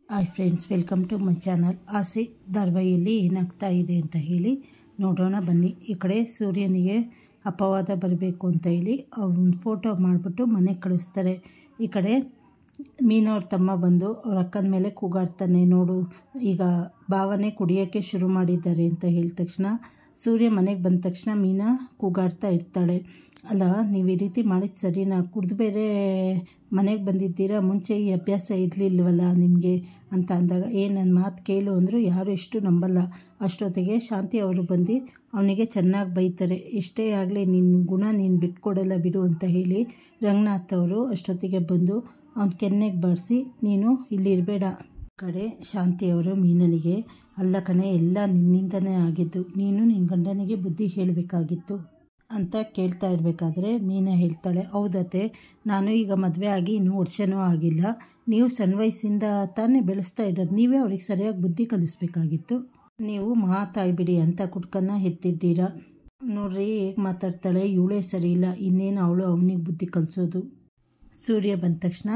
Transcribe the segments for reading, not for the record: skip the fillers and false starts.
Hi friends, welcome to my channel. ಆಸೆ ಧಾರಾವಾಹಿಯಲ್ಲಿ ಏನಾಗ್ತಾ ಇದೆ ಅಂತ ಹೇಳಿ ನೋಡೋಣ ಬನ್ನಿ. ಈ ಕಡೆ ಸೂರ್ಯನಿಗೆ ಅಪವಾದ ಬರಬೇಕು ಅಂತ ಹೇಳಿ ಅವ್ನ ಫೋಟೋ ಮಾಡಿಬಿಟ್ಟು ಮನೆಗೆ ಕಳಿಸ್ತಾರೆ. ಈ ಕಡೆ ಮೀನವ್ರ ತಮ್ಮ ಬಂದು ಅವ್ರ ಅಕ್ಕನ ಮೇಲೆ ಕೂಗಾಡ್ತಾನೆ. ನೋಡು, ಈಗ ಭಾವನೆ ಕುಡಿಯೋಕ್ಕೆ ಶುರು ಮಾಡಿದ್ದಾರೆ ಅಂತ ಹೇಳಿದ ತಕ್ಷಣ ಸೂರ್ಯ ಮನೆಗೆ ಬಂದ ತಕ್ಷಣ ಮೀನಾ ಕೂಗಾಡ್ತಾ ಇರ್ತಾಳೆ. ಅಲ್ಲ, ನೀವು ಈ ರೀತಿ ಮಾಡಿದ್ದು ಸರಿನಾ? ಕುಡಿದು ಬೇರೆ ಮನೆಗೆ ಬಂದಿದ್ದೀರಾ, ಮುಂಚೆ ಈ ಅಭ್ಯಾಸ ಇರಲಿಲ್ವಲ್ಲ ನಿಮಗೆ ಅಂತ ಅಂದಾಗ, ನನ್ನ ಮಾತು ಕೇಳು ಅಂದರು ಯಾರು ಎಷ್ಟು ನಂಬಲ್ಲ. ಅಷ್ಟೊತ್ತಿಗೆ ಶಾಂತಿ ಅವರು ಬಂದು ಅವನಿಗೆ ಚೆನ್ನಾಗಿ ಬೈತಾರೆ. ಎಷ್ಟೇ ಆಗಲಿ ನಿನ್ನ ಗುಣ ನೀನು ಬಿಟ್ಕೊಡಲ್ಲ ಬಿಡು ಅಂತ ಹೇಳಿ ರಂಗನಾಥ್ ಅವರು ಅಷ್ಟೊತ್ತಿಗೆ ಬಂದು ಅವ್ನ ಕೆನ್ನೆಗೆ ಬಾರಿಸಿ ನೀನು ಇಲ್ಲಿರಬೇಡ. ಕಡೆ ಶಾಂತಿಯವರು ಮೀನನಿಗೆ, ಅಲ್ಲ ಕಣೆ, ಎಲ್ಲ ನಿನ್ನಿಂದನೇ ಆಗಿದ್ದು, ನೀನು ನಿನ್ನ ಗಂಡನಿಗೆ ಬುದ್ಧಿ ಹೇಳಬೇಕಾಗಿತ್ತು ಅಂತ ಕೇಳ್ತಾ ಇರಬೇಕಾದ್ರೆ ಮೀನಾ ಹೇಳ್ತಾಳೆ, ಹೌದತ್ತೆ, ನಾನು ಈಗ ಮದುವೆ ಆಗಿ ಇನ್ನೂ ವರ್ಷವೂ ಆಗಿಲ್ಲ. ನೀವು ಸಣ್ಣ ವಯಸ್ಸಿಂದ ತಾನೇ ಬೆಳೆಸ್ತಾ ಇರೋದು, ನೀವೇ ಅವ್ರಿಗೆ ಸರಿಯಾಗಿ ಬುದ್ಧಿ ಕಲಿಸ್ಬೇಕಾಗಿತ್ತು. ನೀವು ಮಾತಾಯ್ಬಿಡಿ ಅಂತ ಕುಟ್ಕನ್ನ ಎತ್ತಿದ್ದೀರಾ. ನೋಡ್ರಿ ಹೇಗೆ ಮಾತಾಡ್ತಾಳೆ, ಇವಳೇ ಸರಿ ಇಲ್ಲ, ಇನ್ನೇನು ಅವಳು ಅವನಿಗೆ ಬುದ್ಧಿ ಕಲಿಸೋದು. ಸೂರ್ಯ ಬಂದ ತಕ್ಷಣ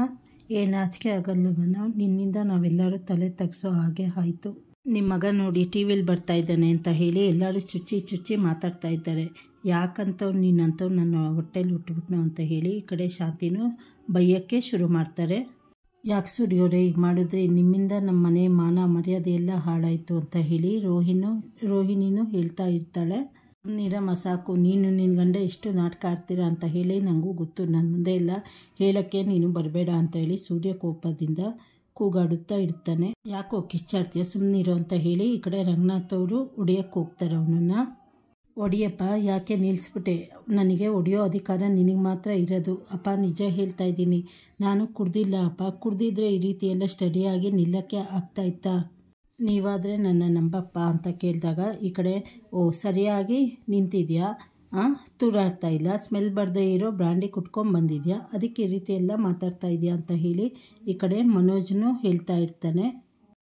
ನಾಚಿಕೆ ಆಗಲ್ವನ, ನಿನ್ನಿಂದ ನಾವೆಲ್ಲರೂ ತಲೆ ತಗ್ಸೋ ಹಾಗೆ ಆಯಿತು. ನಿಮ್ಮ ಮಗ ನೋಡಿ ಟಿ ವಿಲಿ ಬರ್ತಾ ಇದ್ದಾನೆ ಅಂತ ಹೇಳಿ ಎಲ್ಲರೂ ಚುಚ್ಚಿ ಮಾತಾಡ್ತಾ ಇದ್ದಾರೆ. ಯಾಕಂತವ್ರು ನೀನಂತವ್ರು ನನ್ನ ಹೊಟ್ಟೆಲಿ ಹುಟ್ಟುಬಿಟ್ನು ಅಂತ ಹೇಳಿ ಈ ಕಡೆ ಶಾಂತಿನೂ ಬೈಯೋಕ್ಕೆ ಶುರು ಮಾಡ್ತಾರೆ. ಯಾಕೆ ಸೂರ್ಯವರೇ ಈಗ ಮಾಡಿದ್ರೆ, ನಿಮ್ಮಿಂದ ನಮ್ಮ ಮನೆ ಮಾನ ಮರ್ಯಾದೆ ಎಲ್ಲ ಹಾಳಾಯಿತು ಅಂತ ಹೇಳಿ ರೋಹಿಣಿನೂ ಹೇಳ್ತಾ ಇರ್ತಾಳೆ. ನೀರಮ್ಮ ಸಾಕು, ನೀನು ನಿನ್ನ ಗಂಡ ಎಷ್ಟು ನಾಟಕ ಆಡ್ತೀರಾ ಅಂತ ಹೇಳಿ ನನಗೂ ಗೊತ್ತು, ನನ್ನ ಮುಂದೆ ಎಲ್ಲ ಹೇಳೋಕ್ಕೆ ನೀನು ಬರಬೇಡ ಅಂತ ಹೇಳಿ ಸೂರ್ಯ ಕೋಪದಿಂದ ಕೂಗಾಡುತ್ತಾ ಇರ್ತಾನೆ. ಯಾಕೋ ಕಿಚ್ಚಾಡ್ತೀಯ, ಸುಮ್ಮನಿರೋ ಅಂತ ಹೇಳಿ ಈ ಕಡೆ ರಂಗನಾಥ್ ಅವರು ಹೊಡಿಯೋಕ್ಕೆ ಹೋಗ್ತಾರೆ. ಅವನನ್ನು ಹೊಡಿಯಪ್ಪ, ಯಾಕೆ ನಿಲ್ಲಿಸ್ಬಿಟ್ಟೆ? ನನಗೆ ಹೊಡೆಯೋ ಅಧಿಕಾರ ನಿನಗೆ ಮಾತ್ರ ಇರೋದು. ಅಪ್ಪ, ನಿಜ ಹೇಳ್ತಾ ಇದ್ದೀನಿ, ನಾನು ಕುಡ್ದಿಲ್ಲ ಅಪ್ಪ. ಕುಡ್ದಿದ್ರೆ ಈ ರೀತಿ ಎಲ್ಲ ಸ್ಟಡಿಯಾಗಿ ನಿಲ್ಲಕ್ಕೆ ಆಗ್ತಾಯಿತ್ತಾ? ನೀವಾದರೆ ನನ್ನ ನಂಬಪ್ಪ ಅಂತ ಕೇಳಿದಾಗ ಈ ಕಡೆ, ಸರಿಯಾಗಿ ನಿಂತಿದ್ಯಾ, ತೂರಾಡ್ತಾ ಇಲ್ಲ, ಸ್ಮೆಲ್ ಬರದೇ ಇರೋ ಬ್ರ್ಯಾಂಡಿ ಕುಟ್ಕೊಂಡ್ಬಂದಿದ್ಯಾ, ಅದಕ್ಕೆ ಈ ರೀತಿ ಎಲ್ಲ ಮಾತಾಡ್ತಾ ಇದೆಯಾ ಅಂತ ಹೇಳಿ ಈ ಕಡೆ ಮನೋಜ್ನು ಹೇಳ್ತಾ ಇರ್ತಾನೆ.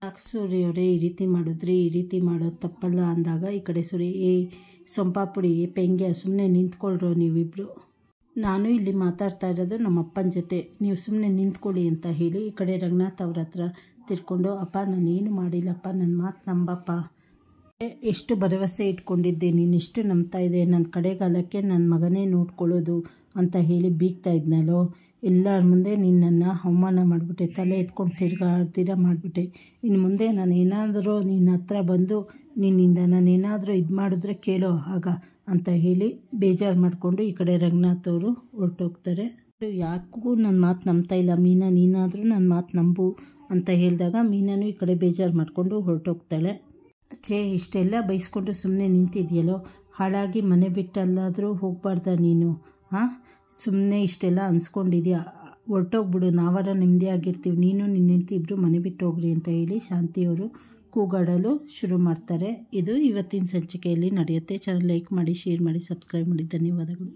ಯಾಕೆ ಸೂರ್ಯವರೇ ಈ ರೀತಿ ಮಾಡಿದ್ರಿ, ಈ ರೀತಿ ಮಾಡೋದು ತಪ್ಪಲ್ಲ ಅಂದಾಗ ಈ ಕಡೆ ಸೂರ್ಯ, ಸೊಂಪಾಪುಡಿ ಪೆಂಗ್ಯ, ಸುಮ್ಮನೆ ನಿಂತ್ಕೊಳ್ರೋ ನೀವಿಬ್ಬರು, ನಾನು ಇಲ್ಲಿ ಮಾತಾಡ್ತಾ ಇರೋದು ನಮ್ಮ ಅಪ್ಪನ ಜೊತೆ, ನೀವು ಸುಮ್ಮನೆ ನಿಂತ್ಕೊಳ್ಳಿ ಅಂತ ಹೇಳಿ ಈ ಕಡೆ ರಂಗನಾಥ್ ಅವ್ರ ಹತ್ರ ತಿರ್ಕೊಂಡು, ಅಪ್ಪ ನಾನೇನು ಮಾಡಿಲ್ಲಪ್ಪ, ನನ್ನ ಮಾತು ನಂಬಪ್ಪ, ಎಷ್ಟು ಭರವಸೆ ಇಟ್ಕೊಂಡಿದ್ದೆ, ನೀನು ಎಷ್ಟು ನಂಬ್ತಾ ಇದೆ, ನನ್ನ ಕಡೆಗಾಲಕ್ಕೆ ನನ್ನ ಮಗನೇ ನೋಡ್ಕೊಳ್ಳೋದು ಅಂತ ಹೇಳಿ ಬೀಗ್ತಾ ಇದ್ನಲ್ಲೋ, ಎಲ್ಲರ ಮುಂದೆ ನಿನ್ನನ್ನು ಅವಮಾನ ಮಾಡಿಬಿಟ್ಟೆ, ತಲೆ ಎತ್ಕೊಂಡು ತಿರ್ಗಾಡ್ತೀರ ಮಾಡಿಬಿಟ್ಟೆ. ಇನ್ನು ಮುಂದೆ ನಾನು ಏನಾದರೂ ನಿನ್ನ ಹತ್ರ ಬಂದು ನಿನ್ನಿಂದ ನಾನೇನಾದರೂ ಇದು ಮಾಡಿದ್ರೆ ಕೇಳೋ ಆಗ ಅಂತ ಹೇಳಿ ಬೇಜಾರು ಮಾಡಿಕೊಂಡು ಈ ಕಡೆ ರಂಗನಾಥ್ ಅವರು ಹೊರಟೋಗ್ತಾರೆ. ಯಾಕೂ ನನ್ನ ಮಾತು ನಂಬ್ತಾ ಇಲ್ಲ ಮೀನಾ, ನೀನಾದರೂ ನನ್ನ ಮಾತು ನಂಬು ಅಂತ ಹೇಳಿದಾಗ ಮೀನಾನು ಈ ಕಡೆ ಬೇಜಾರು ಮಾಡಿಕೊಂಡು ಹೊರಟೋಗ್ತಾಳೆ. ಇಷ್ಟೆಲ್ಲ ಬೈಸ್ಕೊಂಡು ಸುಮ್ಮನೆ ನಿಂತಿದೆಯಲ್ಲೋ, ಹಾಳಾಗಿ ಮನೆ ಬಿಟ್ಟಲ್ಲಾದರೂ ಹೋಗಬಾರ್ದ ನೀನು? ಸುಮ್ಮನೆ ಇಷ್ಟೆಲ್ಲ ಅನ್ಸ್ಕೊಂಡಿದ್ಯಾ, ಹೊರಟೋಗ್ಬಿಡು, ನಾವಾರ ನೆಮ್ಮದಿಯಾಗಿರ್ತೀವಿ, ನೀನು ನಿನ್ನ ಹೆಂಡತಿ ಇಬ್ಬರು ಮನೆ ಬಿಟ್ಟು ಹೋಗ್ರಿ ಅಂತ ಹೇಳಿ ಶಾಂತಿಯವರು ಕೂಗಾಡಲು ಶುರು ಮಾಡ್ತಾರೆ. ಇದು ಇವತ್ತಿನ ಸಂಚಿಕೆಯಲ್ಲಿ ನಡೆಯುತ್ತೆ. ಚಾನಲ್ ಲೈಕ್ ಮಾಡಿ, ಶೇರ್ ಮಾಡಿ, ಸಬ್ಸ್ಕ್ರೈಬ್ ಮಾಡಿ. ಧನ್ಯವಾದಗಳು.